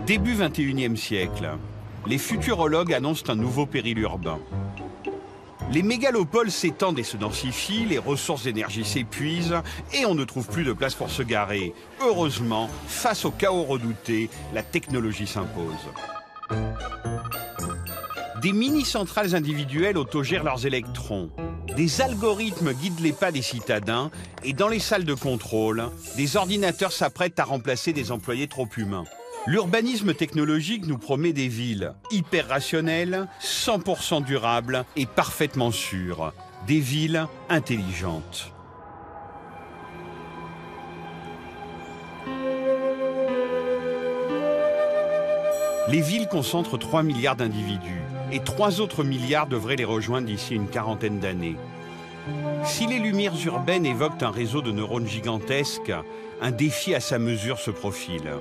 Début 21e siècle, les futurologues annoncent un nouveau péril urbain. Les mégalopoles s'étendent et se densifient, les ressources d'énergie s'épuisent et on ne trouve plus de place pour se garer. Heureusement, face au chaos redouté, la technologie s'impose. Des mini-centrales individuelles autogèrent leurs électrons. Des algorithmes guident les pas des citadins et dans les salles de contrôle, des ordinateurs s'apprêtent à remplacer des employés trop humains. L'urbanisme technologique nous promet des villes hyper rationnelles, 100% durables et parfaitement sûres. Des villes intelligentes. Les villes concentrent 3 milliards d'individus et 3 autres milliards devraient les rejoindre d'ici une quarantaine d'années. Si les lumières urbaines évoquent un réseau de neurones gigantesques, un défi à sa mesure se profile.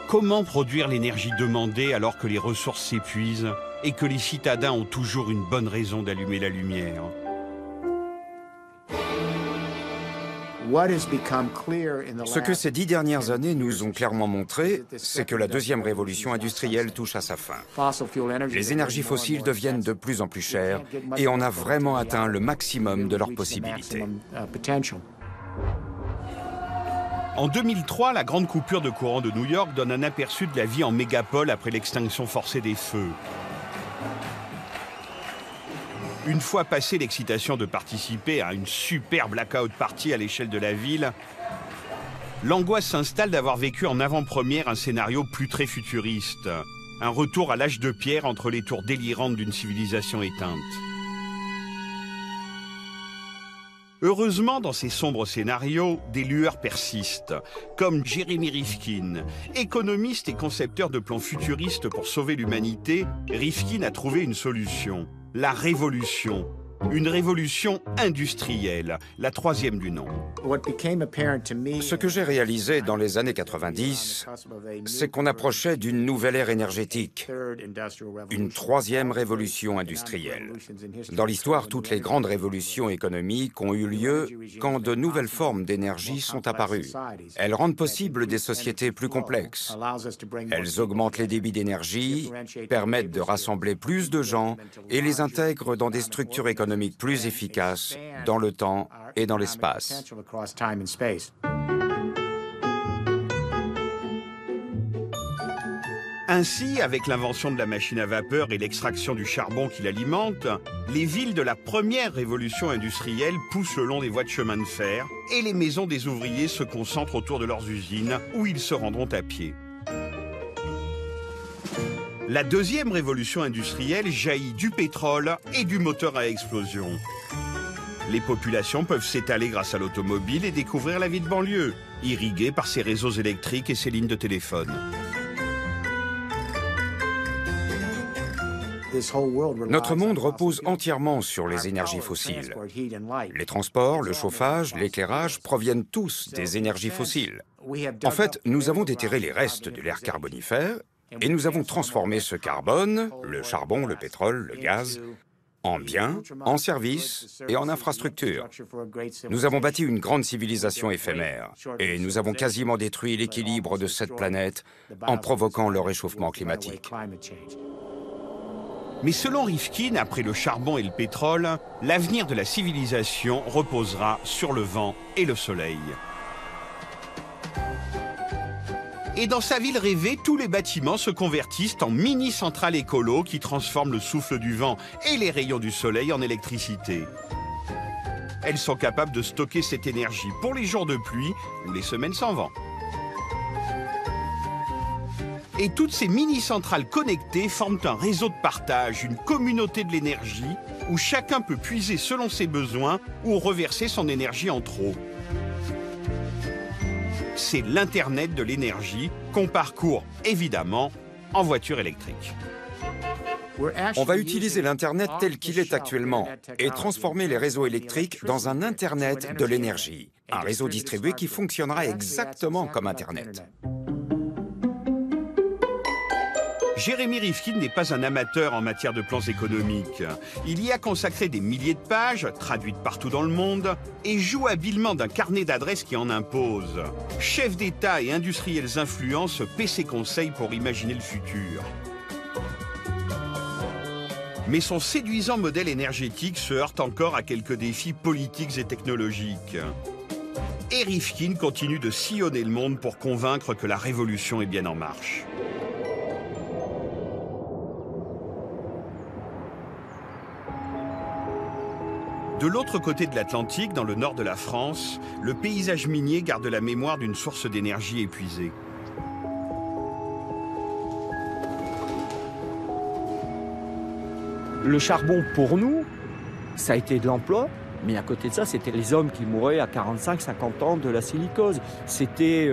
Comment produire l'énergie demandée alors que les ressources s'épuisent et que les citadins ont toujours une bonne raison d'allumer la lumière? Ce que ces 10 dernières années nous ont clairement montré, c'est que la deuxième révolution industrielle touche à sa fin. Les énergies fossiles deviennent de plus en plus chères et on a vraiment atteint le maximum de leurs possibilités. En 2003, la grande coupure de courant de New York donne un aperçu de la vie en mégapole après l'extinction forcée des feux. Une fois passée l'excitation de participer à une super blackout party à l'échelle de la ville, l'angoisse s'installe d'avoir vécu en avant-première un scénario plus très futuriste. Un retour à l'âge de pierre entre les tours délirantes d'une civilisation éteinte. Heureusement, dans ces sombres scénarios, des lueurs persistent, comme Jeremy Rifkin. Économiste et concepteur de plans futuristes pour sauver l'humanité, Rifkin a trouvé une solution. La révolution. Une révolution industrielle, la troisième du nom. Ce que j'ai réalisé dans les années 90, c'est qu'on approchait d'une nouvelle ère énergétique, une troisième révolution industrielle. Dans l'histoire, toutes les grandes révolutions économiques ont eu lieu quand de nouvelles formes d'énergie sont apparues. Elles rendent possible des sociétés plus complexes. Elles augmentent les débits d'énergie, permettent de rassembler plus de gens et les intègrent dans des structures économiques plus efficaces dans le temps et dans l'espace. Ainsi, avec l'invention de la machine à vapeur et l'extraction du charbon qui l'alimente, les villes de la première révolution industrielle poussent le long des voies de chemin de fer et les maisons des ouvriers se concentrent autour de leurs usines où ils se rendront à pied. La deuxième révolution industrielle jaillit du pétrole et du moteur à explosion. Les populations peuvent s'étaler grâce à l'automobile et découvrir la vie de banlieue, irriguée par ses réseaux électriques et ses lignes de téléphone. Notre monde repose entièrement sur les énergies fossiles. Les transports, le chauffage, l'éclairage proviennent tous des énergies fossiles. En fait, nous avons déterré les restes de l'ère carbonifère et nous avons transformé ce carbone, le charbon, le pétrole, le gaz, en biens, en services et en infrastructures. Nous avons bâti une grande civilisation éphémère et nous avons quasiment détruit l'équilibre de cette planète en provoquant le réchauffement climatique. Mais selon Rifkin, après le charbon et le pétrole, l'avenir de la civilisation reposera sur le vent et le soleil. Et dans sa ville rêvée, tous les bâtiments se convertissent en mini-centrales écolo qui transforment le souffle du vent et les rayons du soleil en électricité. Elles sont capables de stocker cette énergie pour les jours de pluie ou les semaines sans vent. Et toutes ces mini-centrales connectées forment un réseau de partage, une communauté de l'énergie où chacun peut puiser selon ses besoins ou reverser son énergie en trop. C'est l'Internet de l'énergie qu'on parcourt, évidemment, en voiture électrique. On va utiliser l'Internet tel qu'il est actuellement et transformer les réseaux électriques dans un Internet de l'énergie, un réseau distribué qui fonctionnera exactement comme Internet. Jérémy Rifkin n'est pas un amateur en matière de plans économiques. Il y a consacré des milliers de pages, traduites partout dans le monde, et joue habilement d'un carnet d'adresses qui en impose. Chefs d'État et industriels influents se paient ses conseils pour imaginer le futur. Mais son séduisant modèle énergétique se heurte encore à quelques défis politiques et technologiques. Et Rifkin continue de sillonner le monde pour convaincre que la révolution est bien en marche. De l'autre côté de l'Atlantique, dans le nord de la France, le paysage minier garde la mémoire d'une source d'énergie épuisée. Le charbon, pour nous, ça a été de l'emploi, mais à côté de ça, c'était les hommes qui mouraient à 45-50 ans de la silicose. C'était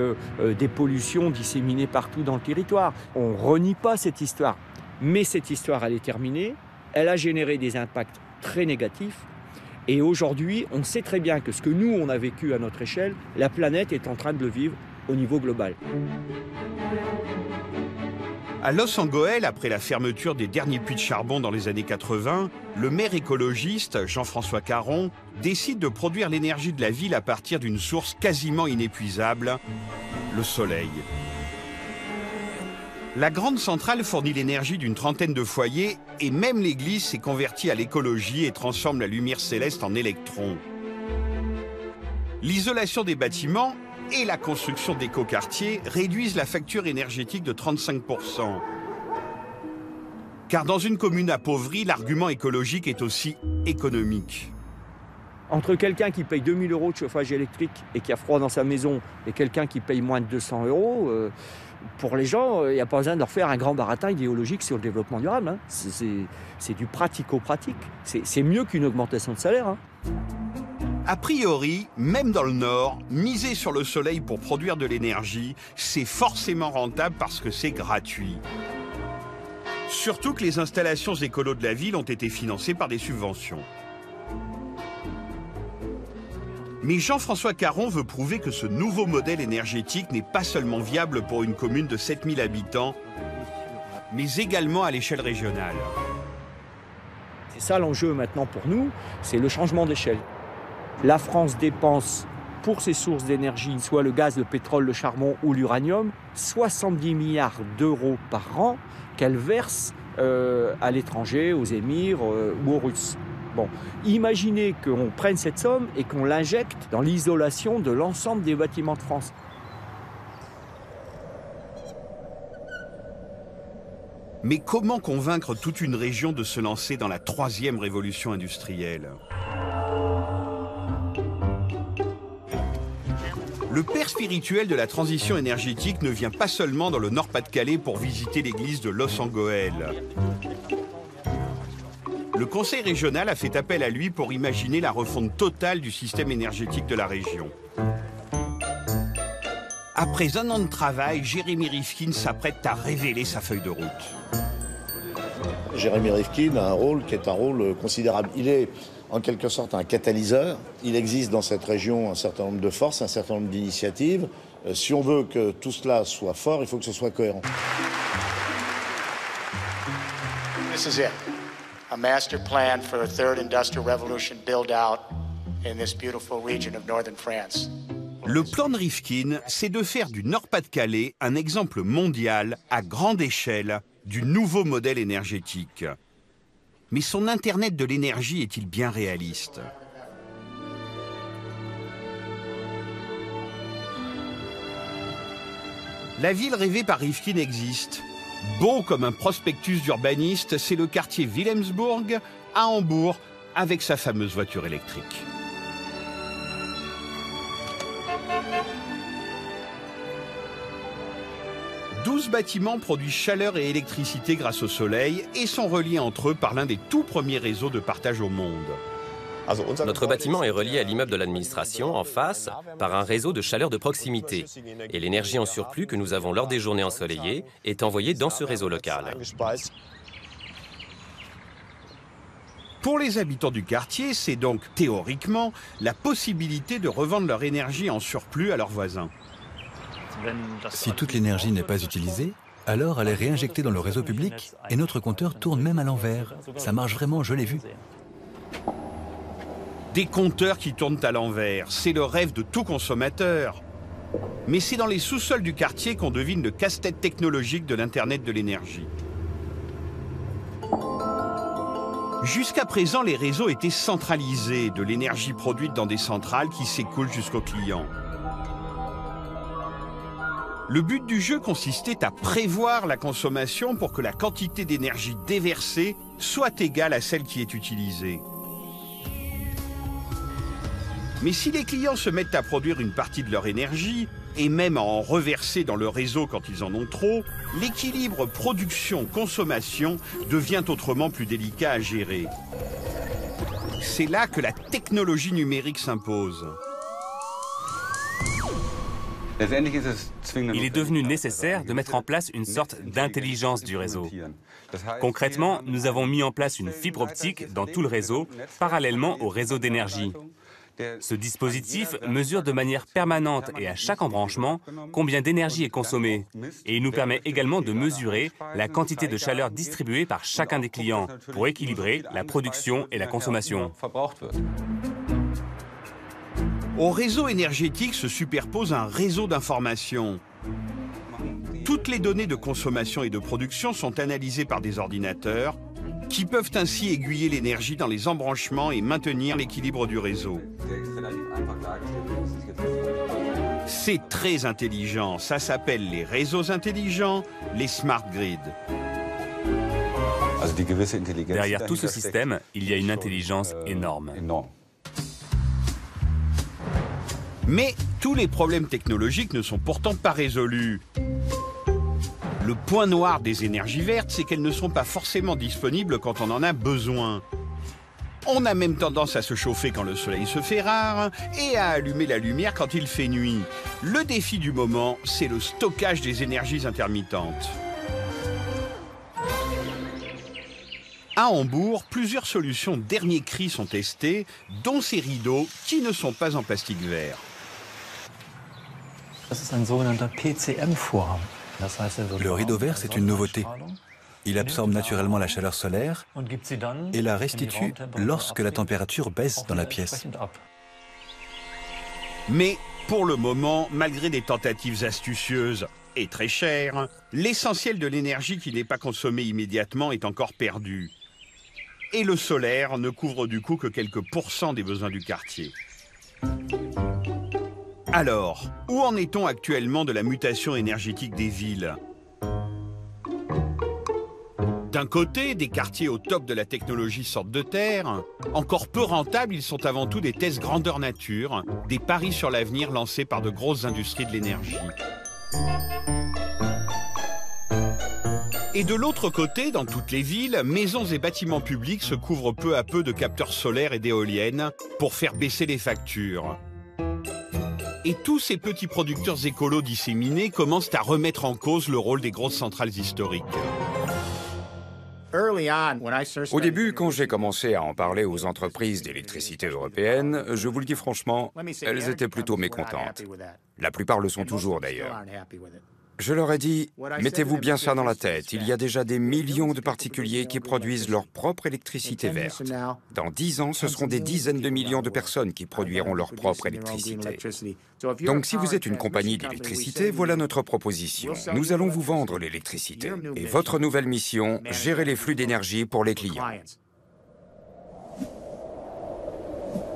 des pollutions disséminées partout dans le territoire. On ne renie pas cette histoire, mais cette histoire, elle est terminée. Elle a généré des impacts très négatifs. Et aujourd'hui, on sait très bien que ce que nous, on a vécu à notre échelle, la planète est en train de le vivre au niveau global. À Los Angeles, après la fermeture des derniers puits de charbon dans les années 80, le maire écologiste, Jean-François Caron, décide de produire l'énergie de la ville à partir d'une source quasiment inépuisable, le soleil. La grande centrale fournit l'énergie d'une trentaine de foyers et même l'église s'est convertie à l'écologie et transforme la lumière céleste en électrons. L'isolation des bâtiments et la construction d'écoquartiers réduisent la facture énergétique de 35%. Car dans une commune appauvrie, l'argument écologique est aussi économique. Entre quelqu'un qui paye 2 000 € de chauffage électrique et qui a froid dans sa maison et quelqu'un qui paye moins de 200 €, pour les gens, il n'y a pas besoin de leur faire un grand baratin idéologique sur le développement durable. Hein. C'est du pratico-pratique. C'est mieux qu'une augmentation de salaire. Hein. A priori, même dans le Nord, miser sur le soleil pour produire de l'énergie, c'est forcément rentable parce que c'est gratuit. Surtout que les installations écolos de la ville ont été financées par des subventions. Mais Jean-François Caron veut prouver que ce nouveau modèle énergétique n'est pas seulement viable pour une commune de 7000 habitants, mais également à l'échelle régionale. C'est ça l'enjeu maintenant pour nous, c'est le changement d'échelle. La France dépense pour ses sources d'énergie, soit le gaz, le pétrole, le charbon ou l'uranium, 70 milliards d'euros par an qu'elle verse à l'étranger, aux Émirs ou aux Russes. Bon, imaginez qu'on prenne cette somme et qu'on l'injecte dans l'isolation de l'ensemble des bâtiments de France. Mais comment convaincre toute une région de se lancer dans la troisième révolution industrielle ? Le père spirituel de la transition énergétique ne vient pas seulement dans le Nord-Pas-de-Calais pour visiter l'église de Los Angeles. Le conseil régional a fait appel à lui pour imaginer la refonte totale du système énergétique de la région. Après un an de travail, Jérémy Rifkin s'apprête à révéler sa feuille de route. Jérémy Rifkin a un rôle qui est un rôle considérable. Il est en quelque sorte un catalyseur. Il existe dans cette région un certain nombre de forces, un certain nombre d'initiatives. Si on veut que tout cela soit fort, il faut que ce soit cohérent. This is it. A master plan for a third industrial revolution build-out in this beautiful region of northern France. Le plan de Rifkin, c'est de faire du Nord-Pas-de-Calais un exemple mondial à grande échelle du nouveau modèle énergétique. Mais son Internet de l'énergie est-il bien réaliste ? La ville rêvée par Rifkin existe. Beau comme un prospectus d'urbaniste, c'est le quartier Wilhelmsburg, à Hambourg, avec sa fameuse voiture électrique. « 12 bâtiments produisent chaleur et électricité grâce au soleil et sont reliés entre eux par l'un des tout premiers réseaux de partage au monde. Notre bâtiment est relié à l'immeuble de l'administration en face par un réseau de chaleur de proximité. Et l'énergie en surplus que nous avons lors des journées ensoleillées est envoyée dans ce réseau local. Pour les habitants du quartier, c'est donc théoriquement la possibilité de revendre leur énergie en surplus à leurs voisins. Si toute l'énergie n'est pas utilisée, Alors elle est réinjectée dans le réseau public et notre compteur tourne même à l'envers. Ça marche vraiment, je l'ai vu. Des compteurs qui tournent à l'envers, c'est le rêve de tout consommateur. Mais c'est dans les sous-sols du quartier qu'on devine le casse-tête technologique de l'Internet de l'énergie. Jusqu'à présent, les réseaux étaient centralisés, de l'énergie produite dans des centrales qui s'écoulent jusqu'aux clients. Le but du jeu consistait à prévoir la consommation pour que la quantité d'énergie déversée soit égale à celle qui est utilisée. Mais si les clients se mettent à produire une partie de leur énergie, et même à en reverser dans le réseau quand ils en ont trop, l'équilibre production-consommation devient autrement plus délicat à gérer. C'est là que la technologie numérique s'impose. Il est devenu nécessaire de mettre en place une sorte d'intelligence du réseau. Concrètement, nous avons mis en place une fibre optique dans tout le réseau, parallèlement au réseau d'énergie. Ce dispositif mesure de manière permanente et à chaque embranchement combien d'énergie est consommée. Et il nous permet également de mesurer la quantité de chaleur distribuée par chacun des clients pour équilibrer la production et la consommation. Au réseau énergétique se superpose un réseau d'informations. Toutes les données de consommation et de production sont analysées par des ordinateurs qui peuvent ainsi aiguiller l'énergie dans les embranchements et maintenir l'équilibre du réseau. C'est très intelligent, ça s'appelle les réseaux intelligents, les smart grids. Derrière tout ce système, il y a une intelligence énorme. Mais tous les problèmes technologiques ne sont pourtant pas résolus. Le point noir des énergies vertes, c'est qu'elles ne sont pas forcément disponibles quand on en a besoin. On a même tendance à se chauffer quand le soleil se fait rare et à allumer la lumière quand il fait nuit. Le défi du moment, c'est le stockage des énergies intermittentes. À Hambourg, plusieurs solutions dernier cri sont testées, dont ces rideaux qui ne sont pas en plastique vert. Le rideau vert, c'est une nouveauté. Il absorbe naturellement la chaleur solaire et la restitue lorsque la température baisse dans la pièce. Mais pour le moment, malgré des tentatives astucieuses et très chères, l'essentiel de l'énergie qui n'est pas consommée immédiatement est encore perdu. Et le solaire ne couvre du coup que quelques pourcents des besoins du quartier. Alors, où en est-on actuellement de la mutation énergétique des villes ? D'un côté, des quartiers au top de la technologie sortent de terre. Encore peu rentables, ils sont avant tout des tests grandeur nature, des paris sur l'avenir lancés par de grosses industries de l'énergie. Et de l'autre côté, dans toutes les villes, maisons et bâtiments publics se couvrent peu à peu de capteurs solaires et d'éoliennes pour faire baisser les factures. Et tous ces petits producteurs écolos disséminés commencent à remettre en cause le rôle des grosses centrales historiques. Au début, quand j'ai commencé à en parler aux entreprises d'électricité européennes, je vous le dis franchement, elles étaient plutôt mécontentes. La plupart le sont toujours d'ailleurs. Je leur ai dit, mettez-vous bien ça dans la tête, il y a déjà des millions de particuliers qui produisent leur propre électricité verte. Dans 10 ans, ce seront des dizaines de millions de personnes qui produiront leur propre électricité. Donc si vous êtes une compagnie d'électricité, voilà notre proposition. Nous allons vous vendre l'électricité. Et votre nouvelle mission, gérer les flux d'énergie pour les clients.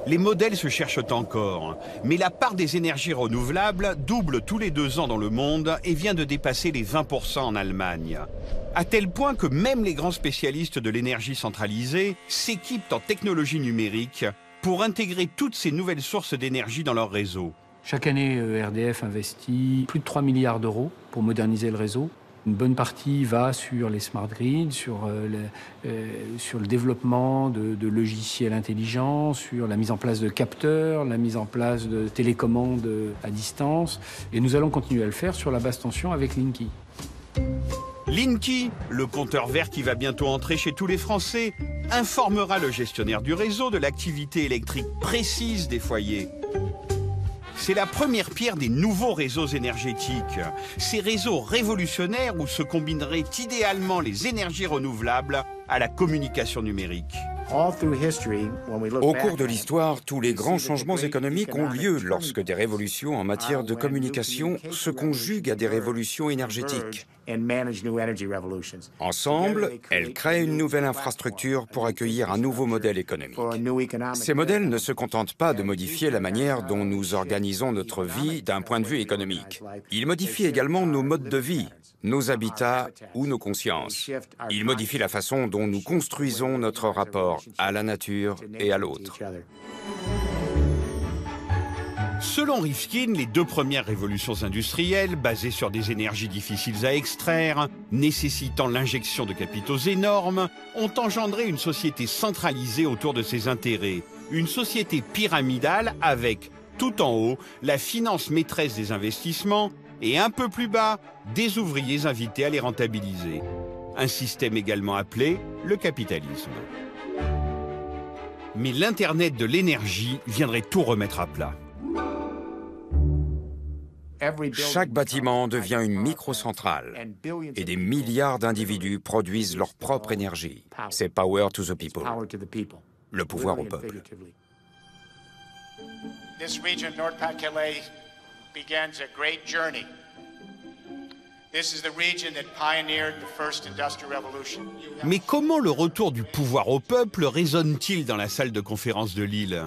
Les modèles se cherchent encore, mais la part des énergies renouvelables double tous les 2 ans dans le monde et vient de dépasser les 20% en Allemagne. À tel point que même les grands spécialistes de l'énergie centralisée s'équipent en technologie numérique pour intégrer toutes ces nouvelles sources d'énergie dans leur réseau. Chaque année, RDF investit plus de 3 milliards d'euros pour moderniser le réseau. Une bonne partie va sur les smart grids, sur le développement de logiciels intelligents, sur la mise en place de capteurs, la mise en place de télécommandes à distance. Et nous allons continuer à le faire sur la basse tension avec Linky. Linky, le compteur vert qui va bientôt entrer chez tous les Français, informera le gestionnaire du réseau de l'activité électrique précise des foyers. C'est la première pierre des nouveaux réseaux énergétiques. Ces réseaux révolutionnaires où se combineraient idéalement les énergies renouvelables à la communication numérique. Au cours de l'histoire, tous les grands changements économiques ont lieu lorsque des révolutions en matière de communication se conjuguent à des révolutions énergétiques. Ensemble, elles créent une nouvelle infrastructure pour accueillir un nouveau modèle économique. Ces modèles ne se contentent pas de modifier la manière dont nous organisons notre vie d'un point de vue économique. Ils modifient également nos modes de vie, nos habitats ou nos consciences. Ils modifient la façon dont nous construisons notre rapport à la nature et à l'autre. Selon Rifkin, les deux premières révolutions industrielles, basées sur des énergies difficiles à extraire, nécessitant l'injection de capitaux énormes, ont engendré une société centralisée autour de ses intérêts. Une société pyramidale avec, tout en haut, la finance maîtresse des investissements et un peu plus bas, des ouvriers invités à les rentabiliser. Un système également appelé le capitalisme. Mais l'Internet de l'énergie viendrait tout remettre à plat. Chaque bâtiment devient une microcentrale et des milliards d'individus produisent leur propre énergie. C'est power to the people, le pouvoir au peuple. This region of Nord-Pas-de-Calais begins a great journey. This is the region that pioneered the first industrial revolution. Mais comment le retour du pouvoir au peuple résonne-t-il dans la salle de conférence de Lille ?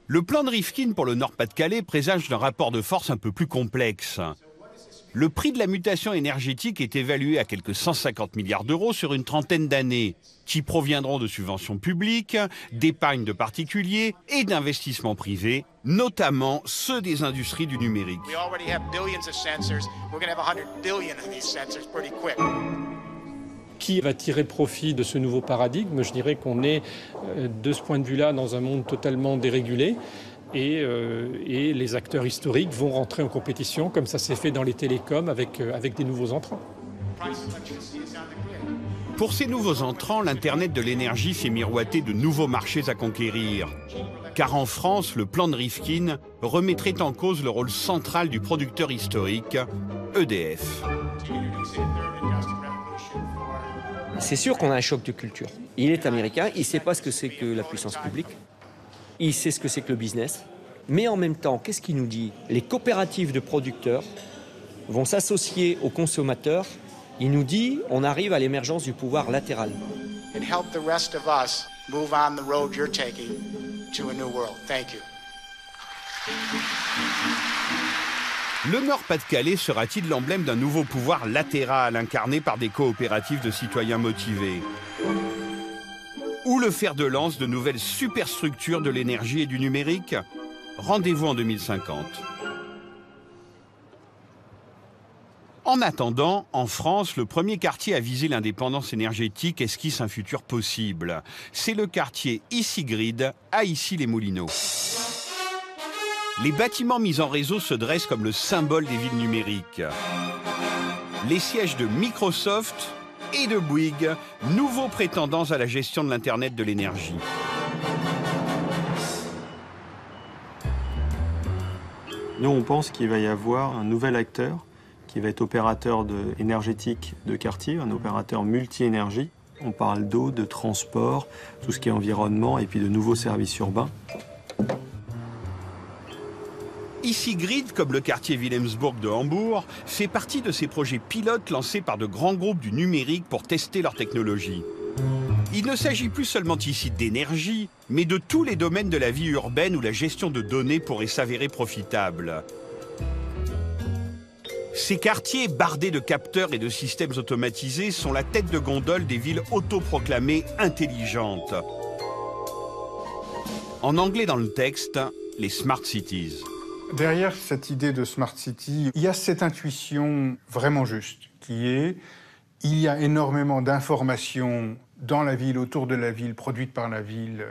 Le plan de Rifkin pour le Nord-Pas-de-Calais présage d'un rapport de force un peu plus complexe. Le prix de la mutation énergétique est évalué à quelques 150 milliards d'euros sur une trentaine d'années, qui proviendront de subventions publiques, d'épargne de particuliers et d'investissements privés, notamment ceux des industries du numérique. Qui va tirer profit de ce nouveau paradigme? Je dirais qu'on est, de ce point de vue-là, dans un monde totalement dérégulé. Et les acteurs historiques vont rentrer en compétition, comme ça s'est fait dans les télécoms, avec des nouveaux entrants. Pour ces nouveaux entrants, l'Internet de l'énergie fait miroiter de nouveaux marchés à conquérir. Car en France, le plan de Rifkin remettrait en cause le rôle central du producteur historique, EDF. C'est sûr qu'on a un choc de culture. Il est américain, il ne sait pas ce que c'est que la puissance publique. Il sait ce que c'est que le business. Mais en même temps, qu'est-ce qu'il nous dit? Les coopératives de producteurs vont s'associer aux consommateurs. Il nous dit on arrive à l'émergence du pouvoir latéral. Le Nord-Pas-de-Calais sera-t-il l'emblème d'un nouveau pouvoir latéral incarné par des coopératives de citoyens motivés? Ou le fer de lance de nouvelles superstructures de l'énergie et du numérique? Rendez-vous en 2050. En attendant, en France, le premier quartier à viser l'indépendance énergétique esquisse un futur possible. C'est le quartier Issy-Grid à Issy-les-Moulineaux. Les bâtiments mis en réseau se dressent comme le symbole des villes numériques. Les sièges de Microsoft et de Bouygues, nouveaux prétendants à la gestion de l'Internet de l'énergie. Nous, on pense qu'il va y avoir un nouvel acteur qui va être opérateur énergétique de quartier, un opérateur multi-énergie. On parle d'eau, de transport, tout ce qui est environnement et puis de nouveaux services urbains. Issy-Grid, comme le quartier Wilhelmsburg de Hambourg, fait partie de ces projets pilotes lancés par de grands groupes du numérique pour tester leur technologie. Il ne s'agit plus seulement ici d'énergie, mais de tous les domaines de la vie urbaine où la gestion de données pourrait s'avérer profitable. Ces quartiers, bardés de capteurs et de systèmes automatisés, sont la tête de gondole des villes autoproclamées intelligentes. En anglais dans le texte, les Smart Cities. Derrière cette idée de Smart City, il y a cette intuition vraiment juste, qui est il y a énormément d'informations dans la ville, autour de la ville, produites par la ville,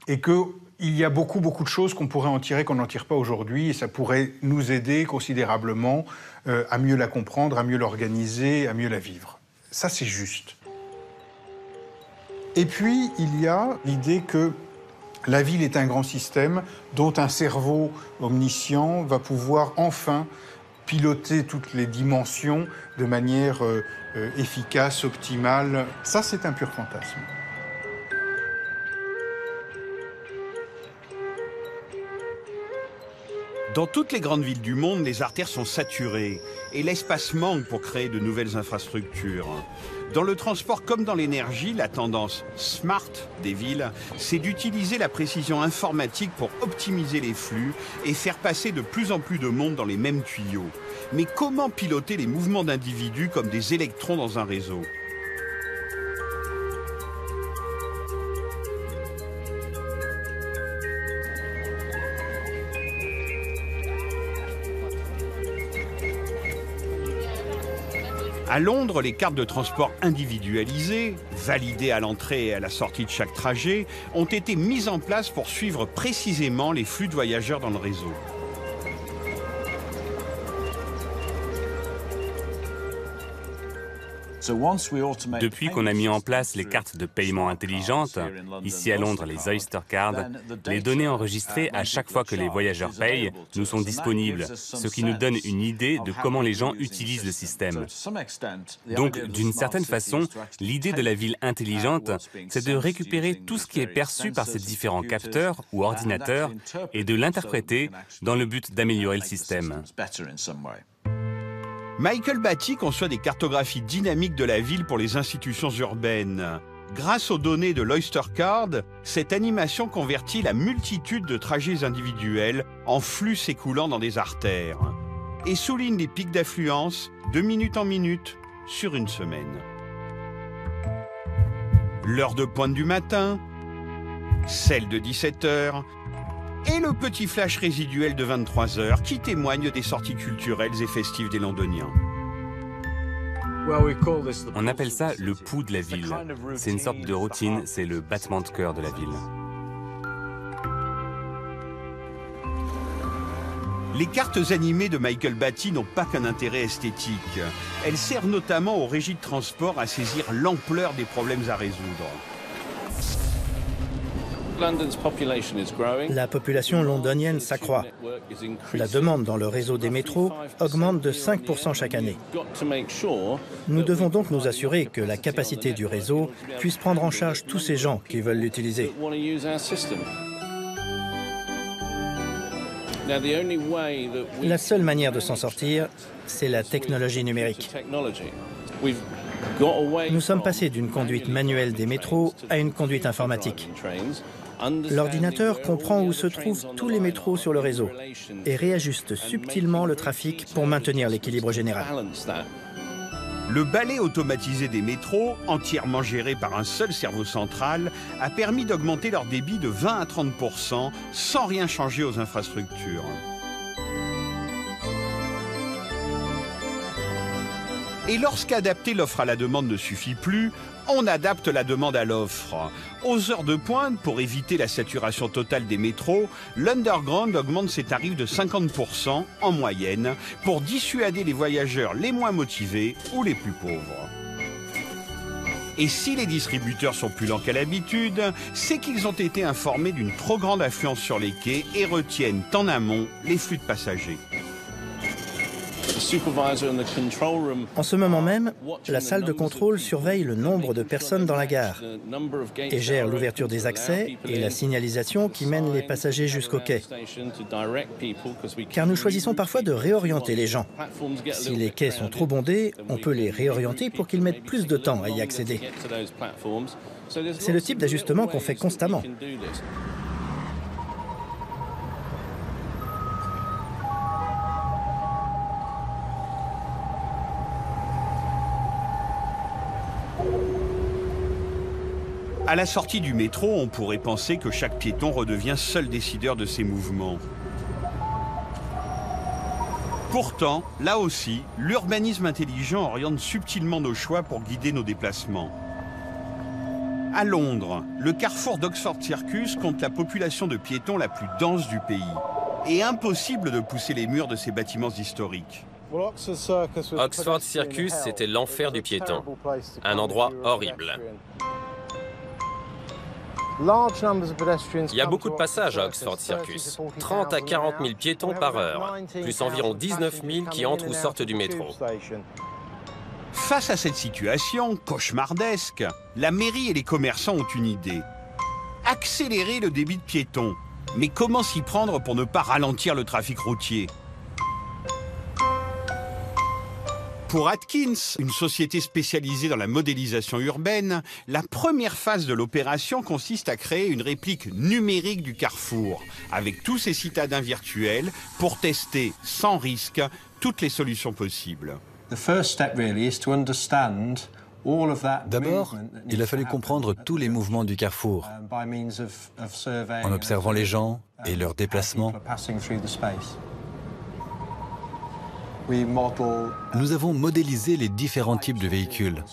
et qu'il y a beaucoup de choses qu'on pourrait en tirer, qu'on n'en tire pas aujourd'hui, et ça pourrait nous aider considérablement à mieux la comprendre, à mieux l'organiser, à mieux la vivre. Ça, c'est juste. Et puis, il y a l'idée que La ville est un grand système dont un cerveau omniscient va pouvoir enfin piloter toutes les dimensions de manière efficace, optimale. Ça, c'est un pur fantasme. Dans toutes les grandes villes du monde, les artères sont saturées et l'espace manque pour créer de nouvelles infrastructures. Dans le transport comme dans l'énergie, la tendance smart des villes, c'est d'utiliser la précision informatique pour optimiser les flux et faire passer de plus en plus de monde dans les mêmes tuyaux. Mais comment piloter les mouvements d'individus comme des électrons dans un réseau ? À Londres, les cartes de transport individualisées, validées à l'entrée et à la sortie de chaque trajet, ont été mises en place pour suivre précisément les flux de voyageurs dans le réseau. Depuis qu'on a mis en place les cartes de paiement intelligentes, ici à Londres les Oyster Cards, les données enregistrées à chaque fois que les voyageurs payent nous sont disponibles, ce qui nous donne une idée de comment les gens utilisent le système. Donc, d'une certaine façon, l'idée de la ville intelligente, c'est de récupérer tout ce qui est perçu par ces différents capteurs ou ordinateurs et de l'interpréter dans le but d'améliorer le système. Michael Batty conçoit des cartographies dynamiques de la ville pour les institutions urbaines. Grâce aux données de l'Oyster Card, cette animation convertit la multitude de trajets individuels en flux s'écoulant dans des artères et souligne les pics d'affluence de minute en minute sur une semaine. L'heure de pointe du matin, celle de 17h, et le petit flash résiduel de 23 heures qui témoigne des sorties culturelles et festives des Londoniens. On appelle ça le pouls de la ville. C'est une sorte de routine, c'est le battement de cœur de la ville. Les cartes animées de Michael Batty n'ont pas qu'un intérêt esthétique. Elles servent notamment aux régies de transport à saisir l'ampleur des problèmes à résoudre. La population londonienne s'accroît. La demande dans le réseau des métros augmente de 5% chaque année. Nous devons donc nous assurer que la capacité du réseau puisse prendre en charge tous ces gens qui veulent l'utiliser. La seule manière de s'en sortir, c'est la technologie numérique. Nous sommes passés d'une conduite manuelle des métros à une conduite informatique. L'ordinateur comprend où se trouvent tous les métros sur le réseau et réajuste subtilement le trafic pour maintenir l'équilibre général. Le balai automatisé des métros, entièrement géré par un seul cerveau central, a permis d'augmenter leur débit de 20 à 30% sans rien changer aux infrastructures. Et lorsqu'adapter l'offre à la demande ne suffit plus, on adapte la demande à l'offre. Aux heures de pointe, pour éviter la saturation totale des métros, l'Underground augmente ses tarifs de 50% en moyenne pour dissuader les voyageurs les moins motivés ou les plus pauvres. Et si les distributeurs sont plus lents qu'à l'habitude, c'est qu'ils ont été informés d'une trop grande affluence sur les quais et retiennent en amont les flux de passagers. En ce moment même, la salle de contrôle surveille le nombre de personnes dans la gare et gère l'ouverture des accès et la signalisation qui mène les passagers jusqu'au quai. Car nous choisissons parfois de réorienter les gens. Si les quais sont trop bondés, on peut les réorienter pour qu'ils mettent plus de temps à y accéder. C'est le type d'ajustement qu'on fait constamment. À la sortie du métro, on pourrait penser que chaque piéton redevient seul décideur de ses mouvements. Pourtant, là aussi, l'urbanisme intelligent oriente subtilement nos choix pour guider nos déplacements. À Londres, le carrefour d'Oxford Circus compte la population de piétons la plus dense du pays. Et impossible de pousser les murs de ces bâtiments historiques. Oxford Circus, c'était l'enfer du piéton. Un endroit horrible. Il y a beaucoup de passages à Oxford Circus, 30 à 40 000 piétons par heure, plus environ 19 000 qui entrent ou sortent du métro. Face à cette situation cauchemardesque, la mairie et les commerçants ont une idée. Accélérer le débit de piétons. Mais comment s'y prendre pour ne pas ralentir le trafic routier? Pour Atkins, une société spécialisée dans la modélisation urbaine, la première phase de l'opération consiste à créer une réplique numérique du carrefour, avec tous ses citadins virtuels, pour tester, sans risque, toutes les solutions possibles. D'abord, il a fallu comprendre tous les mouvements du carrefour, en observant les gens et leurs déplacements. Nous avons modélisé les différents types de véhicules,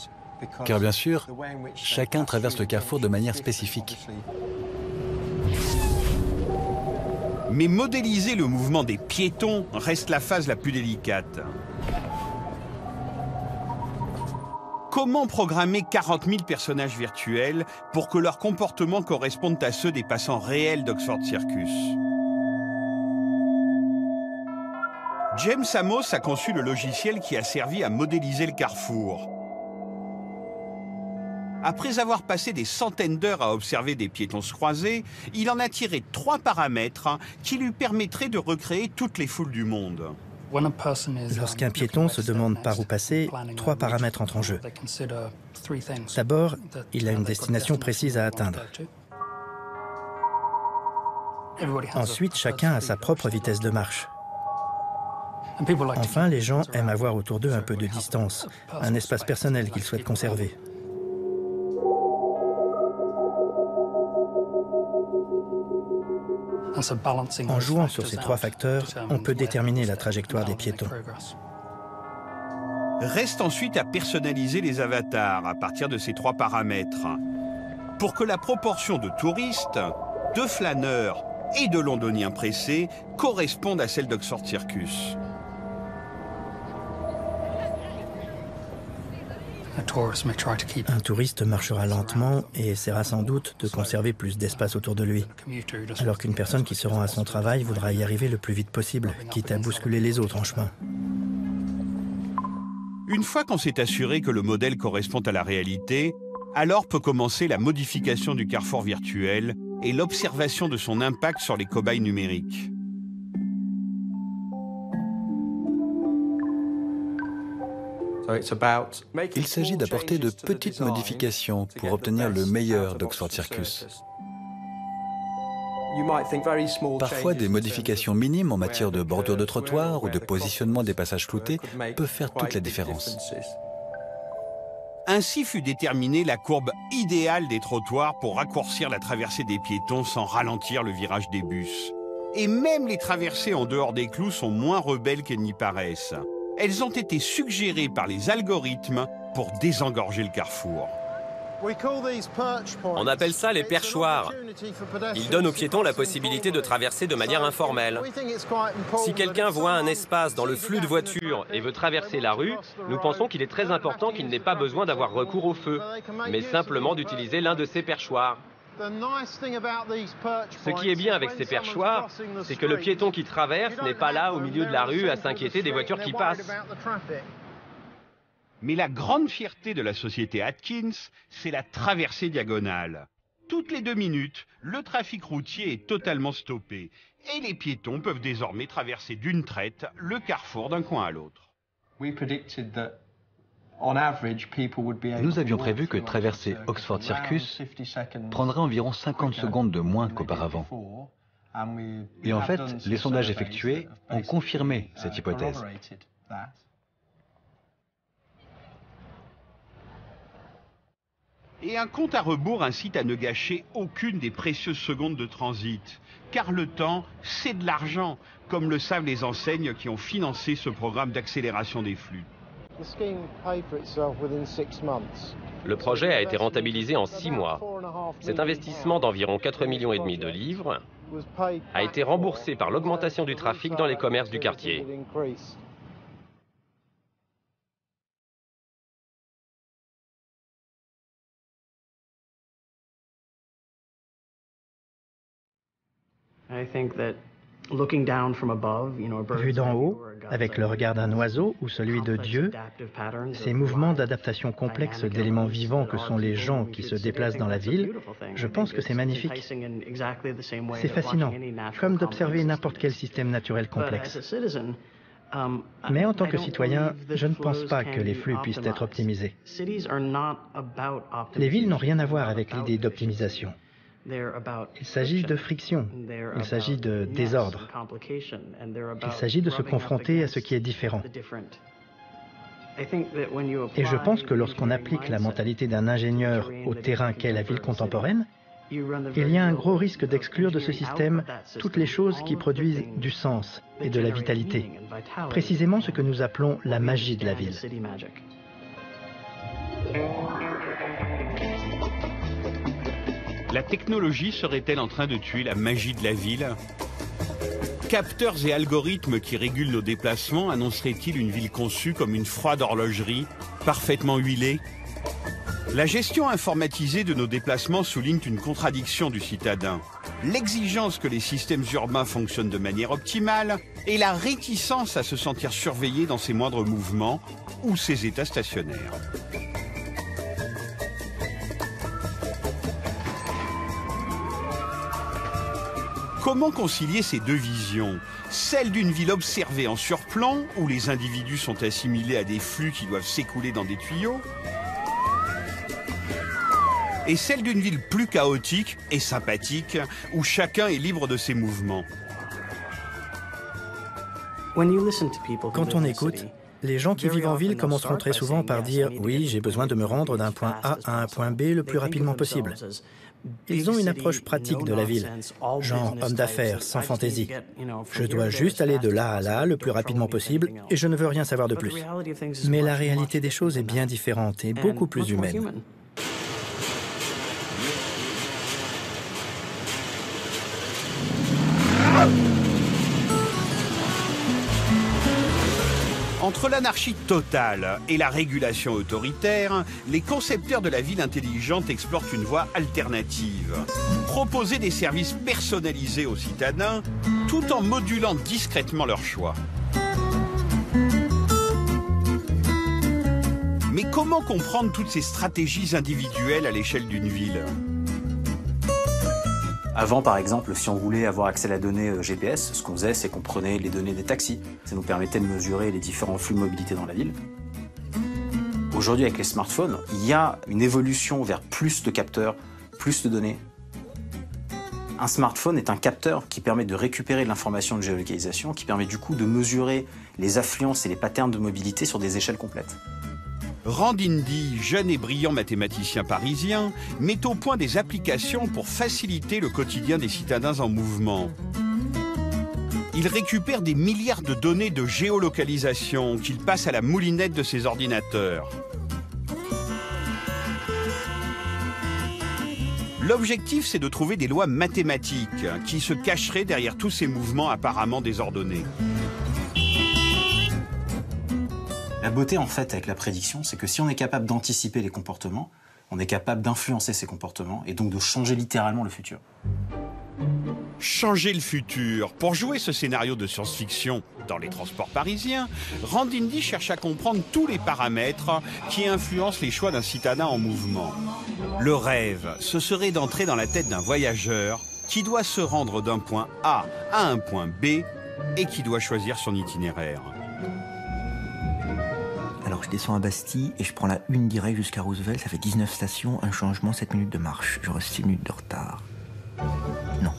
car bien sûr, chacun traverse le carrefour de manière spécifique. Mais modéliser le mouvement des piétons reste la phase la plus délicate. Comment programmer 40 000 personnages virtuels pour que leurs comportements correspondent à ceux des passants réels d'Oxford Circus? James Amos a conçu le logiciel qui a servi à modéliser le carrefour. Après avoir passé des centaines d'heures à observer des piétons se croiser, il en a tiré 3 paramètres qui lui permettraient de recréer toutes les foules du monde. Lorsqu'un piéton se demande par où passer, 3 paramètres entrent en jeu. D'abord, il a une destination précise à atteindre. Ensuite, chacun a sa propre vitesse de marche. Enfin, les gens aiment avoir autour d'eux un peu de distance, un espace personnel qu'ils souhaitent conserver. En jouant sur ces 3 facteurs, on peut déterminer la trajectoire des piétons. Reste ensuite à personnaliser les avatars à partir de ces 3 paramètres, pour que la proportion de touristes, de flâneurs et de londoniens pressés corresponde à celle d'Oxford Circus. Un touriste marchera lentement et essaiera sans doute de conserver plus d'espace autour de lui, alors qu'une personne qui se rend à son travail voudra y arriver le plus vite possible, quitte à bousculer les autres en chemin. Une fois qu'on s'est assuré que le modèle correspond à la réalité, alors peut commencer la modification du carrefour virtuel et l'observation de son impact sur les cobayes numériques. Il s'agit d'apporter de petites modifications pour obtenir le meilleur d'Oxford Circus. Parfois, des modifications minimes en matière de bordure de trottoir ou de positionnement des passages floutés peuvent faire toute la différence. Ainsi fut déterminée la courbe idéale des trottoirs pour raccourcir la traversée des piétons sans ralentir le virage des bus. Et même les traversées en dehors des clous sont moins rebelles qu'elles n'y paraissent. Elles ont été suggérées par les algorithmes pour désengorger le carrefour. On appelle ça les perchoirs. Ils donnent aux piétons la possibilité de traverser de manière informelle. Si quelqu'un voit un espace dans le flux de voitures et veut traverser la rue, nous pensons qu'il est très important qu'il n'ait pas besoin d'avoir recours au feu, mais simplement d'utiliser l'un de ces perchoirs. Ce qui est bien avec ces perchoirs, c'est que le piéton qui traverse n'est pas là au milieu de la rue à s'inquiéter des voitures qui passent. Mais la grande fierté de la société Atkins, c'est la traversée diagonale. Toutes les 2 minutes, le trafic routier est totalement stoppé et les piétons peuvent désormais traverser d'une traite le carrefour d'un coin à l'autre. Nous avions prévu que traverser Oxford Circus prendrait environ 50 secondes de moins qu'auparavant. Et en fait, les sondages effectués ont confirmé cette hypothèse. Et un compte à rebours incite à ne gâcher aucune des précieuses secondes de transit. Car le temps, c'est de l'argent, comme le savent les enseignes qui ont financé ce programme d'accélération des flux. Le projet a été rentabilisé en 6 mois. Cet investissement d'environ 4,5 millions de livres a été remboursé par l'augmentation du trafic dans les commerces du quartier. Vu d'en haut, avec le regard d'un oiseau ou celui de Dieu, ces mouvements d'adaptation complexes d'éléments vivants que sont les gens qui se déplacent dans la ville, je pense que c'est magnifique. C'est fascinant, comme d'observer n'importe quel système naturel complexe. Mais en tant que citoyen, je ne pense pas que les flux puissent être optimisés. Les villes n'ont rien à voir avec l'idée d'optimisation. Il s'agit de friction, il s'agit de désordre, il s'agit de se confronter à ce qui est différent. Et je pense que lorsqu'on applique la mentalité d'un ingénieur au terrain qu'est la ville contemporaine, il y a un gros risque d'exclure de ce système toutes les choses qui produisent du sens et de la vitalité, précisément ce que nous appelons la magie de la ville. La technologie serait-elle en train de tuer la magie de la ville? Capteurs et algorithmes qui régulent nos déplacements annonceraient-ils une ville conçue comme une froide horlogerie, parfaitement huilée? La gestion informatisée de nos déplacements souligne une contradiction du citadin. L'exigence que les systèmes urbains fonctionnent de manière optimale et la réticence à se sentir surveillé dans ses moindres mouvements ou ses états stationnaires. Comment concilier ces deux visions? Celle d'une ville observée en surplomb, où les individus sont assimilés à des flux qui doivent s'écouler dans des tuyaux, et celle d'une ville plus chaotique et sympathique, où chacun est libre de ses mouvements. Quand on écoute, les gens qui vivent en ville commenceront très souvent par dire « Oui, j'ai besoin de me rendre d'un point A à un point B le plus rapidement possible ». Ils ont une approche pratique de la ville, genre homme d'affaires, sans fantaisie. Je dois juste aller de là à là le plus rapidement possible et je ne veux rien savoir de plus. Mais la réalité des choses est bien différente et beaucoup plus humaine. Entre l'anarchie totale et la régulation autoritaire, les concepteurs de la ville intelligente explorent une voie alternative. Proposer des services personnalisés aux citadins, tout en modulant discrètement leurs choix. Mais comment comprendre toutes ces stratégies individuelles à l'échelle d'une ville ? Avant, par exemple, si on voulait avoir accès à la donnée GPS, ce qu'on faisait, c'est qu'on prenait les données des taxis. Ça nous permettait de mesurer les différents flux de mobilité dans la ville. Aujourd'hui, avec les smartphones, il y a une évolution vers plus de capteurs, plus de données. Un smartphone est un capteur qui permet de récupérer de l'information de géolocalisation, qui permet du coup de mesurer les affluences et les patterns de mobilité sur des échelles complètes. Rand Indy, jeune et brillant mathématicien parisien, met au point des applications pour faciliter le quotidien des citadins en mouvement. Il récupère des milliards de données de géolocalisation qu'il passe à la moulinette de ses ordinateurs. L'objectif, c'est de trouver des lois mathématiques qui se cacheraient derrière tous ces mouvements apparemment désordonnés. La beauté, en fait, avec la prédiction, c'est que si on est capable d'anticiper les comportements, on est capable d'influencer ces comportements et donc de changer littéralement le futur. Changer le futur. Pour jouer ce scénario de science-fiction dans les transports parisiens, Rand Indy cherche à comprendre tous les paramètres qui influencent les choix d'un citadin en mouvement. Le rêve, ce serait d'entrer dans la tête d'un voyageur qui doit se rendre d'un point A à un point B et qui doit choisir son itinéraire. Alors je descends à Bastille et je prends la 1 directe jusqu'à Roosevelt, ça fait 19 stations, un changement, 7 minutes de marche. J'aurai 6 minutes de retard. Non,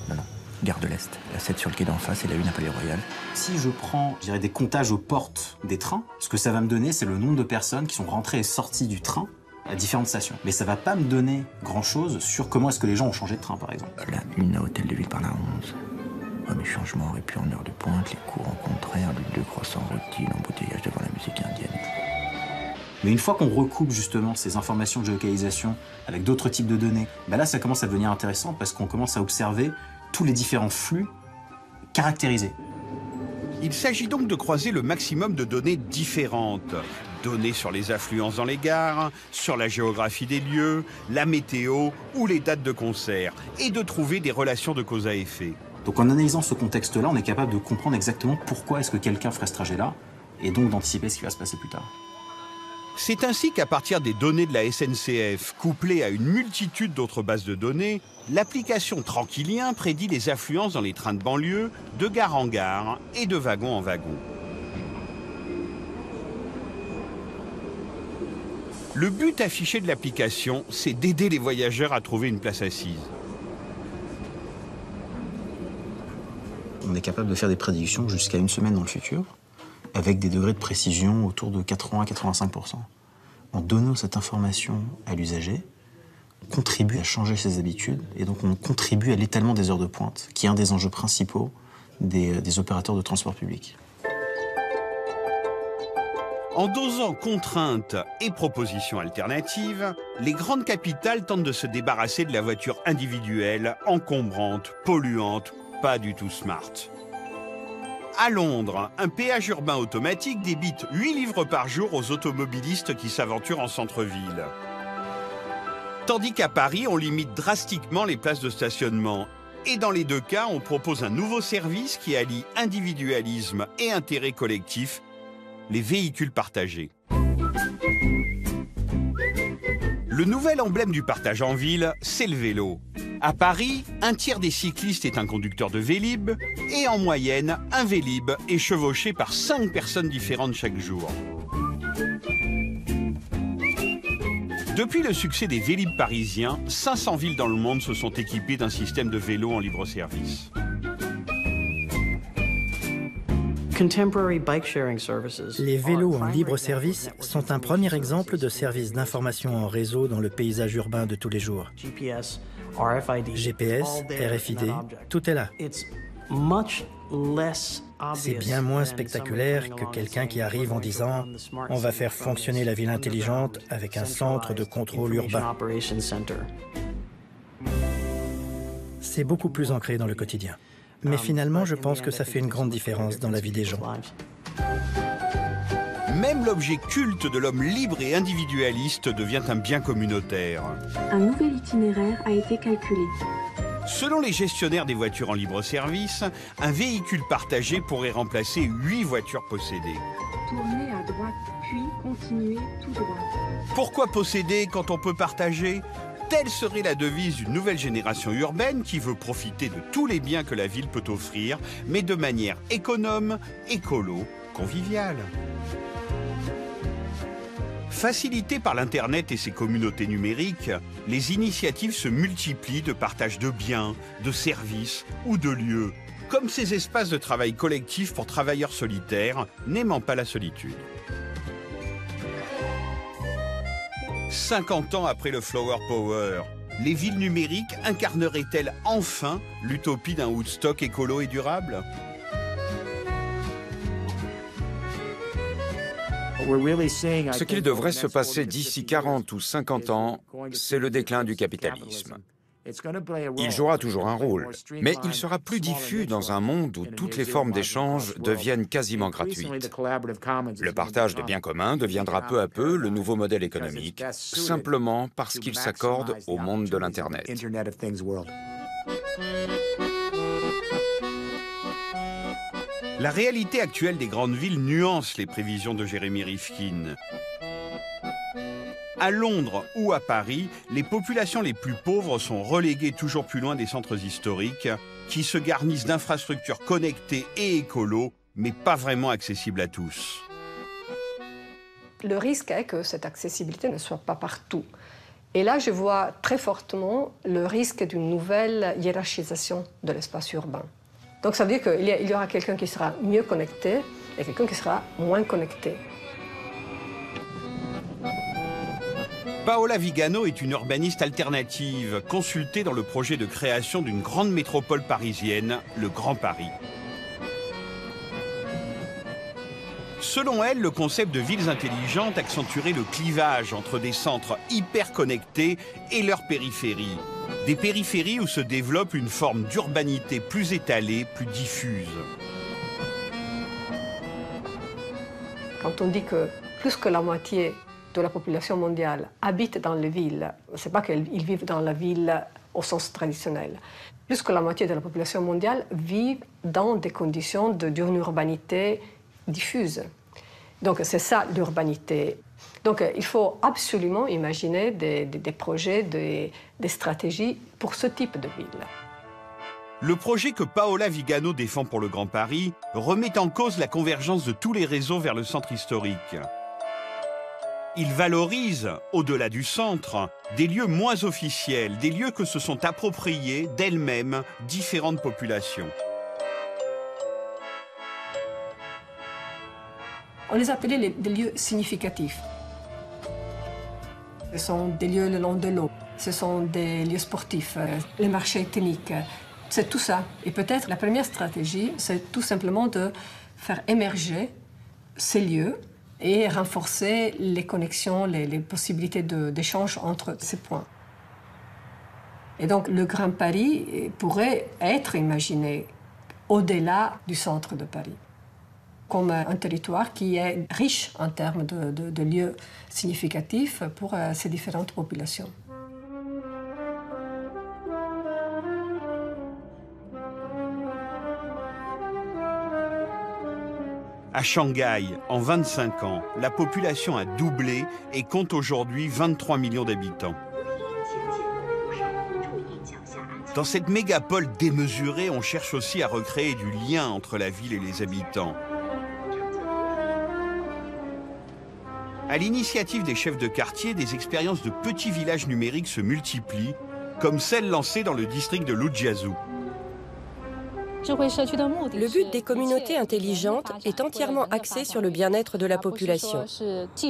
Gare de l'Est, la 7 sur le quai d'en face et la 1 à Palais-Royal. Si je prends, je dirais, des comptages aux portes des trains, ce que ça va me donner, c'est le nombre de personnes qui sont rentrées et sorties du train à différentes stations. Mais ça va pas me donner grand-chose sur comment est-ce que les gens ont changé de train, par exemple. La 1 à Hôtel de Ville par la 11. Ouais, mes changements auraient pu en heure de pointe, les courants contraires, les 2 croissants rôtis, l'embouteillage devant la musique indienne. Mais une fois qu'on recoupe justement ces informations de géolocalisation avec d'autres types de données, ben là ça commence à devenir intéressant parce qu'on commence à observer tous les différents flux caractérisés. Il s'agit donc de croiser le maximum de données différentes. Données sur les affluences dans les gares, sur la géographie des lieux, la météo ou les dates de concert, et de trouver des relations de cause à effet. Donc en analysant ce contexte-là, on est capable de comprendre exactement pourquoi est-ce que quelqu'un ferait ce trajet-là, et donc d'anticiper ce qui va se passer plus tard. C'est ainsi qu'à partir des données de la SNCF, couplées à une multitude d'autres bases de données, l'application Tranquillien prédit les affluences dans les trains de banlieue, de gare en gare et de wagon en wagon. Le but affiché de l'application, c'est d'aider les voyageurs à trouver une place assise. On est capable de faire des prédictions jusqu'à une semaine dans le futur, avec des degrés de précision autour de 80 à 85%. En donnant cette information à l'usager, on contribue à changer ses habitudes, et donc on contribue à l'étalement des heures de pointe, qui est un des enjeux principaux des opérateurs de transport public. En dosant contraintes et propositions alternatives, les grandes capitales tentent de se débarrasser de la voiture individuelle, encombrante, polluante, pas du tout smart. À Londres, un péage urbain automatique débite 8 livres par jour aux automobilistes qui s'aventurent en centre-ville. Tandis qu'à Paris, on limite drastiquement les places de stationnement. Et dans les deux cas, on propose un nouveau service qui allie individualisme et intérêt collectif, les véhicules partagés. Le nouvel emblème du partage en ville, c'est le vélo. À Paris, un tiers des cyclistes est un conducteur de Vélib et en moyenne, un Vélib est chevauché par 5 personnes différentes chaque jour. Depuis le succès des Vélib parisiens, 500 villes dans le monde se sont équipées d'un système de vélo en libre-service. Les vélos en libre-service sont un premier exemple de services d'information en réseau dans le paysage urbain de tous les jours. GPS, RFID, tout est là. C'est bien moins spectaculaire que quelqu'un qui arrive en disant « On va faire fonctionner la ville intelligente avec un centre de contrôle urbain ». C'est beaucoup plus ancré dans le quotidien. Mais finalement, je pense que ça fait une grande différence dans la vie des gens. Même l'objet culte de l'homme libre et individualiste devient un bien communautaire. Un nouvel itinéraire a été calculé. Selon les gestionnaires des voitures en libre-service, un véhicule partagé pourrait remplacer 8 voitures possédées. Tournez à droite, puis continuez tout droit. Pourquoi posséder quand on peut partager ? Telle serait la devise d'une nouvelle génération urbaine qui veut profiter de tous les biens que la ville peut offrir, mais de manière économe, écolo, conviviale. Facilitées par l'Internet et ses communautés numériques, les initiatives se multiplient de partage de biens, de services ou de lieux, comme ces espaces de travail collectif pour travailleurs solitaires n'aimant pas la solitude. 50 ans après le Flower Power, les villes numériques incarneraient-elles enfin l'utopie d'un Woodstock écolo et durable ? Ce qu'il devrait se passer d'ici 40 ou 50 ans, c'est le déclin du capitalisme. Il jouera toujours un rôle, mais il sera plus diffus dans un monde où toutes les formes d'échange deviennent quasiment gratuites. Le partage de biens communs deviendra peu à peu le nouveau modèle économique, simplement parce qu'il s'accorde au monde de l'Internet. La réalité actuelle des grandes villes nuance les prévisions de Jeremy Rifkin. À Londres ou à Paris, les populations les plus pauvres sont reléguées toujours plus loin des centres historiques, qui se garnissent d'infrastructures connectées et écolo, mais pas vraiment accessibles à tous. Le risque est que cette accessibilité ne soit pas partout. Et là, je vois très fortement le risque d'une nouvelle hiérarchisation de l'espace urbain. Donc ça veut dire qu'il y aura quelqu'un qui sera mieux connecté et quelqu'un qui sera moins connecté. Paola Vigano est une urbaniste alternative, consultée dans le projet de création d'une grande métropole parisienne, le Grand Paris. Selon elle, le concept de villes intelligentes accentuerait le clivage entre des centres hyper connectés et leurs périphéries. Des périphéries où se développe une forme d'urbanité plus étalée, plus diffuse. Quand on dit que plus que la moitié de la population mondiale habite dans les villes, ce n'est pas qu'ils vivent dans la ville au sens traditionnel. Plus que la moitié de la population mondiale vit dans des conditions d'une urbanité diffuse. Donc c'est ça l'urbanité. Donc il faut absolument imaginer des projets, des stratégies pour ce type de ville. Le projet que Paola Vigano défend pour le Grand Paris remet en cause la convergence de tous les réseaux vers le centre historique. Il valorise, au-delà du centre, des lieux moins officiels, des lieux que se sont appropriés d'elles-mêmes différentes populations. On les appelait des lieux significatifs. Ce sont des lieux le long de l'eau, ce sont des lieux sportifs, les marchés ethniques. C'est tout ça. Et peut-être la première stratégie, c'est tout simplement de faire émerger ces lieux et renforcer les connexions, les possibilités d'échange entre ces points. Et donc le Grand Paris pourrait être imaginé au-delà du centre de Paris, comme un territoire qui est riche en termes de lieux significatifs pour ces différentes populations. À Shanghai, en 25 ans, la population a doublé et compte aujourd'hui 23 millions d'habitants. Dans cette mégapole démesurée, on cherche aussi à recréer du lien entre la ville et les habitants. À l'initiative des chefs de quartier, des expériences de petits villages numériques se multiplient, comme celle lancée dans le district de Lujiazhu. Le but des communautés intelligentes est entièrement axé sur le bien-être de la population.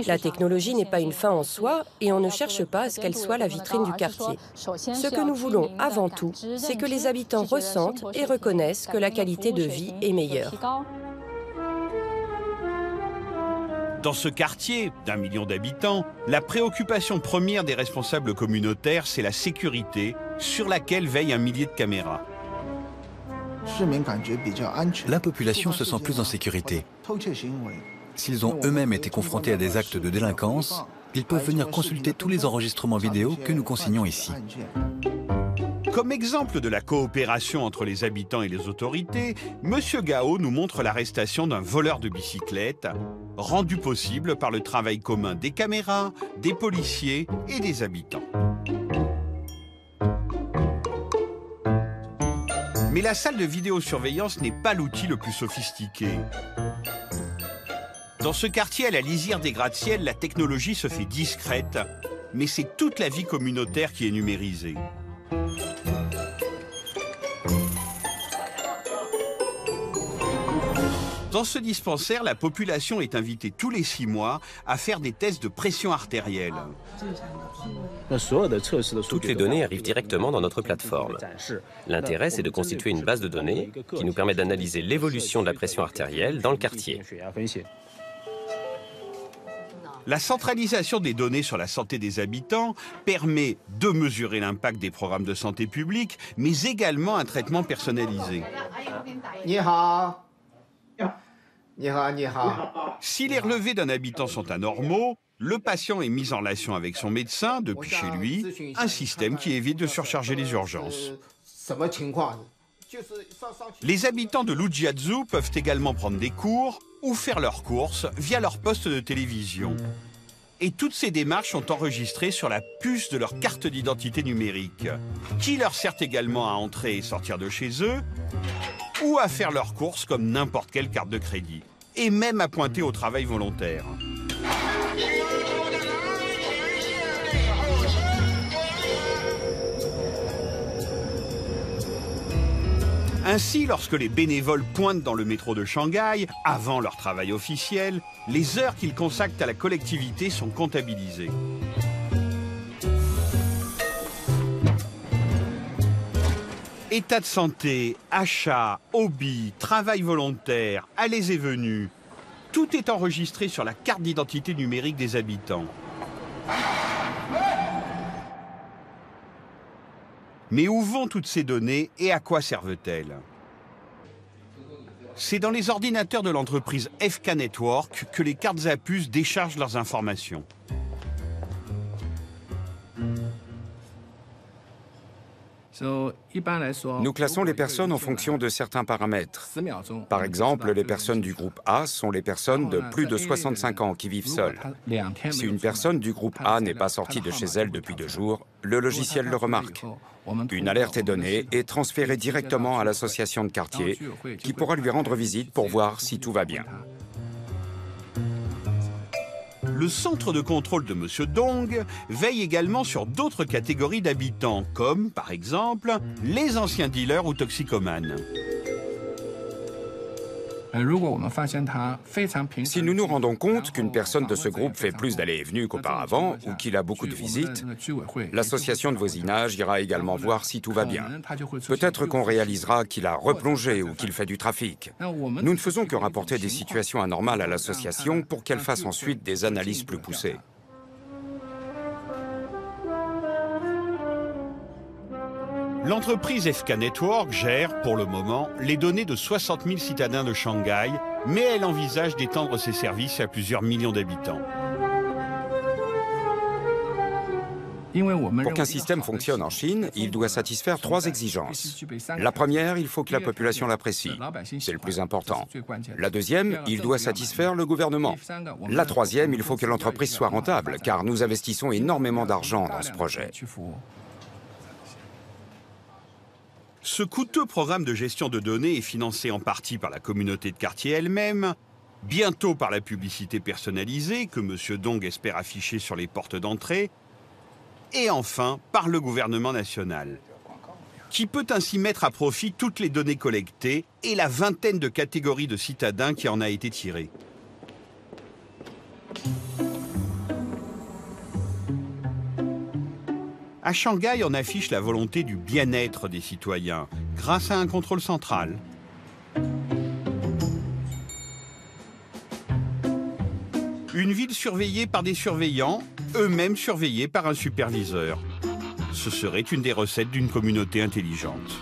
La technologie n'est pas une fin en soi et on ne cherche pas à ce qu'elle soit la vitrine du quartier. Ce que nous voulons avant tout, c'est que les habitants ressentent et reconnaissent que la qualité de vie est meilleure. Dans ce quartier d'1 million d'habitants, la préoccupation première des responsables communautaires, c'est la sécurité, sur laquelle veillent 1 millier de caméras. La population se sent plus en sécurité. S'ils ont eux-mêmes été confrontés à des actes de délinquance, ils peuvent venir consulter tous les enregistrements vidéo que nous consignons ici. Comme exemple de la coopération entre les habitants et les autorités, M. Gao nous montre l'arrestation d'un voleur de bicyclette, rendu possible par le travail commun des caméras, des policiers et des habitants. Mais la salle de vidéosurveillance n'est pas l'outil le plus sophistiqué. Dans ce quartier à la lisière des gratte-ciel, la technologie se fait discrète, mais c'est toute la vie communautaire qui est numérisée. Dans ce dispensaire, la population est invitée tous les 6 mois à faire des tests de pression artérielle. Toutes les données arrivent directement dans notre plateforme. L'intérêt, c'est de constituer une base de données qui nous permet d'analyser l'évolution de la pression artérielle dans le quartier. La centralisation des données sur la santé des habitants permet de mesurer l'impact des programmes de santé publique, mais également un traitement personnalisé. Si les relevés d'un habitant sont anormaux, le patient est mis en relation avec son médecin, depuis chez lui, un système qui évite de surcharger les urgences. Les habitants de Lujiazhu peuvent également prendre des cours ou faire leurs courses via leur poste de télévision. Et toutes ces démarches sont enregistrées sur la puce de leur carte d'identité numérique, qui leur sert également à entrer et sortir de chez eux, ou à faire leurs courses comme n'importe quelle carte de crédit, et même à pointer au travail volontaire. Ainsi, lorsque les bénévoles pointent dans le métro de Shanghai, avant leur travail officiel, les heures qu'ils consacrent à la collectivité sont comptabilisées. État de santé, achat, hobby, travail volontaire, allées et venues, tout est enregistré sur la carte d'identité numérique des habitants. Mais où vont toutes ces données et à quoi servent-elles? C'est dans les ordinateurs de l'entreprise FK Network que les cartes à puce déchargent leurs informations. Nous classons les personnes en fonction de certains paramètres. Par exemple, les personnes du groupe A sont les personnes de plus de 65 ans qui vivent seules. Si une personne du groupe A n'est pas sortie de chez elle depuis 2 jours, le logiciel le remarque. Une alerte est donnée et transférée directement à l'association de quartier qui pourra lui rendre visite pour voir si tout va bien. Le centre de contrôle de M. Dong veille également sur d'autres catégories d'habitants, comme, par exemple, les anciens dealers ou toxicomanes. Si nous nous rendons compte qu'une personne de ce groupe fait plus d'allées et venues qu'auparavant ou qu'il a beaucoup de visites, l'association de voisinage ira également voir si tout va bien. Peut-être qu'on réalisera qu'il a replongé ou qu'il fait du trafic. Nous ne faisons que rapporter des situations anormales à l'association pour qu'elle fasse ensuite des analyses plus poussées. L'entreprise FK Network gère, pour le moment, les données de 60 000 citadins de Shanghai, mais elle envisage d'étendre ses services à plusieurs millions d'habitants. Pour qu'un système fonctionne en Chine, il doit satisfaire 3 exigences. La première, il faut que la population l'apprécie. C'est le plus important. La deuxième, il doit satisfaire le gouvernement. La troisième, il faut que l'entreprise soit rentable, car nous investissons énormément d'argent dans ce projet. Ce coûteux programme de gestion de données est financé en partie par la communauté de quartier elle-même, bientôt par la publicité personnalisée que M. Dong espère afficher sur les portes d'entrée, et enfin par le gouvernement national, qui peut ainsi mettre à profit toutes les données collectées et la vingtaine de catégories de citadins qui en a été tirée. À Shanghai, on affiche la volonté du bien-être des citoyens, grâce à un contrôle central. Une ville surveillée par des surveillants, eux-mêmes surveillés par un superviseur. Ce serait une des recettes d'une communauté intelligente.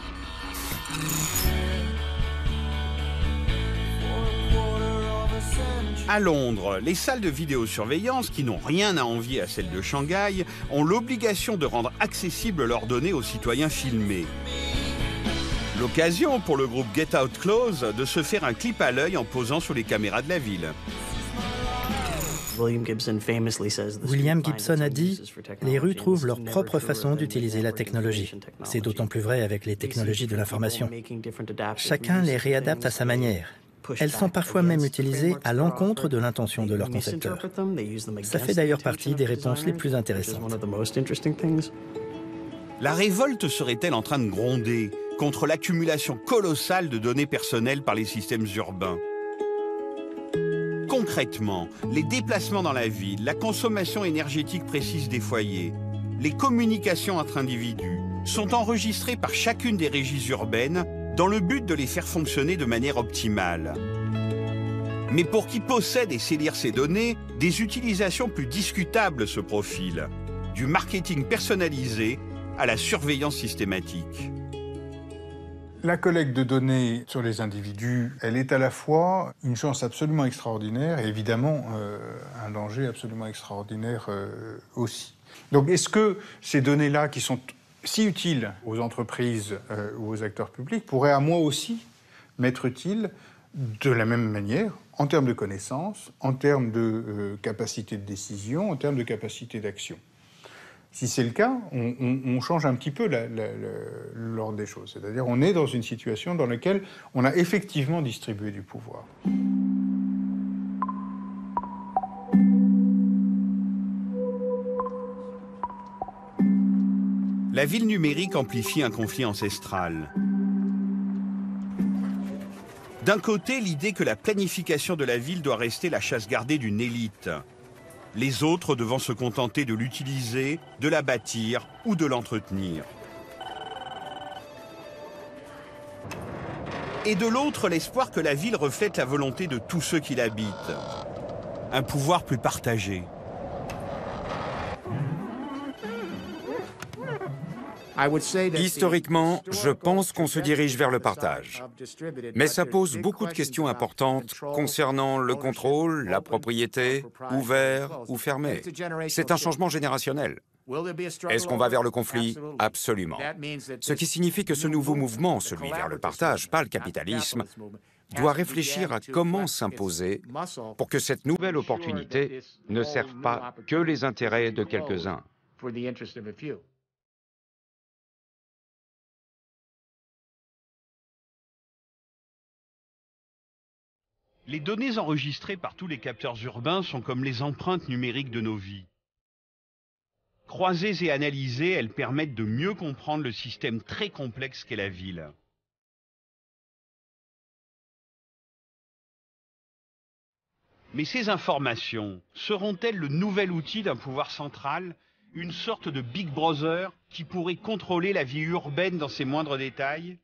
À Londres, les salles de vidéosurveillance, qui n'ont rien à envier à celles de Shanghai, ont l'obligation de rendre accessibles leurs données aux citoyens filmés. L'occasion pour le groupe Get Out Close de se faire un clip à l'œil en posant sous les caméras de la ville. William Gibson a dit « Les rues trouvent leur propre façon d'utiliser la technologie. C'est d'autant plus vrai avec les technologies de l'information. Chacun les réadapte à sa manière. Elles sont parfois même utilisées à l'encontre de l'intention de leurs concepteurs. Ça fait d'ailleurs partie des réponses les plus intéressantes. » La révolte serait-elle en train de gronder contre l'accumulation colossale de données personnelles par les systèmes urbains? Concrètement, les déplacements dans la ville, la consommation énergétique précise des foyers, les communications entre individus sont enregistrés par chacune des régies urbaines dans le but de les faire fonctionner de manière optimale. Mais pour qui possède et sait lire ces données, des utilisations plus discutables se profilent, du marketing personnalisé à la surveillance systématique. La collecte de données sur les individus, elle est à la fois une chance absolument extraordinaire et évidemment un danger absolument extraordinaire aussi. Donc est-ce que ces données-là qui sont si utiles aux entreprises ou aux acteurs publics pourraient à moi aussi m'être utiles de la même manière en termes de connaissances, en termes de capacité de décision, en termes de capacité d'action? Si c'est le cas, on change un petit peu l'ordre des choses. C'est-à-dire on est dans une situation dans laquelle on a effectivement distribué du pouvoir. La ville numérique amplifie un conflit ancestral. D'un côté, l'idée que la planification de la ville doit rester la chasse gardée d'une élite, les autres devant se contenter de l'utiliser, de la bâtir ou de l'entretenir. Et de l'autre, l'espoir que la ville reflète la volonté de tous ceux qui l'habitent. Un pouvoir plus partagé. Historiquement, je pense qu'on se dirige vers le partage. Mais ça pose beaucoup de questions importantes concernant le contrôle, la propriété, ouvert ou fermé. C'est un changement générationnel. Est-ce qu'on va vers le conflit? Absolument. Ce qui signifie que ce nouveau mouvement, celui vers le partage, pas le capitalisme, doit réfléchir à comment s'imposer pour que cette nouvelle opportunité ne serve pas que les intérêts de quelques-uns. Les données enregistrées par tous les capteurs urbains sont comme les empreintes numériques de nos vies. Croisées et analysées, elles permettent de mieux comprendre le système très complexe qu'est la ville. Mais ces informations seront-elles le nouvel outil d'un pouvoir central, une sorte de Big Brother qui pourrait contrôler la vie urbaine dans ses moindres détails?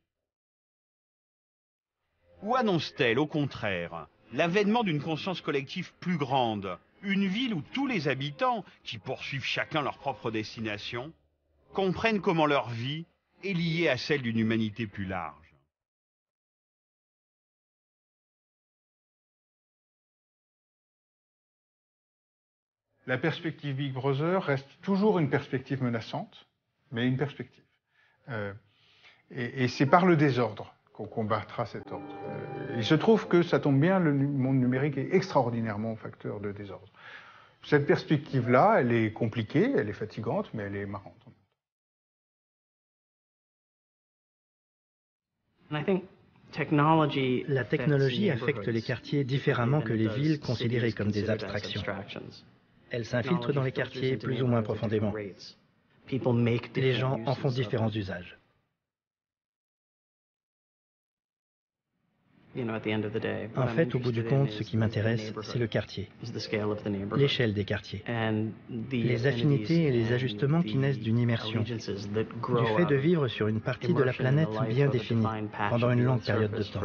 Ou annonce-t-elle, au contraire, l'avènement d'une conscience collective plus grande, une ville où tous les habitants, qui poursuivent chacun leur propre destination, comprennent comment leur vie est liée à celle d'une humanité plus large? La perspective Big Brother reste toujours une perspective menaçante, mais une perspective. Et c'est par le désordre qu'on combattra cet ordre. Il se trouve que ça tombe bien, le monde numérique est extraordinairement facteur de désordre. Cette perspective-là, elle est compliquée, elle est fatigante, mais elle est marrante. La technologie affecte les quartiers différemment que les villes considérées comme des abstractions. Elle s'infiltre dans les quartiers plus ou moins profondément. Les gens en font différents usages. En fait, au bout du compte, ce qui m'intéresse, c'est le quartier, l'échelle des quartiers, les affinités et les ajustements qui naissent d'une immersion, du fait de vivre sur une partie de la planète bien définie pendant une longue période de temps.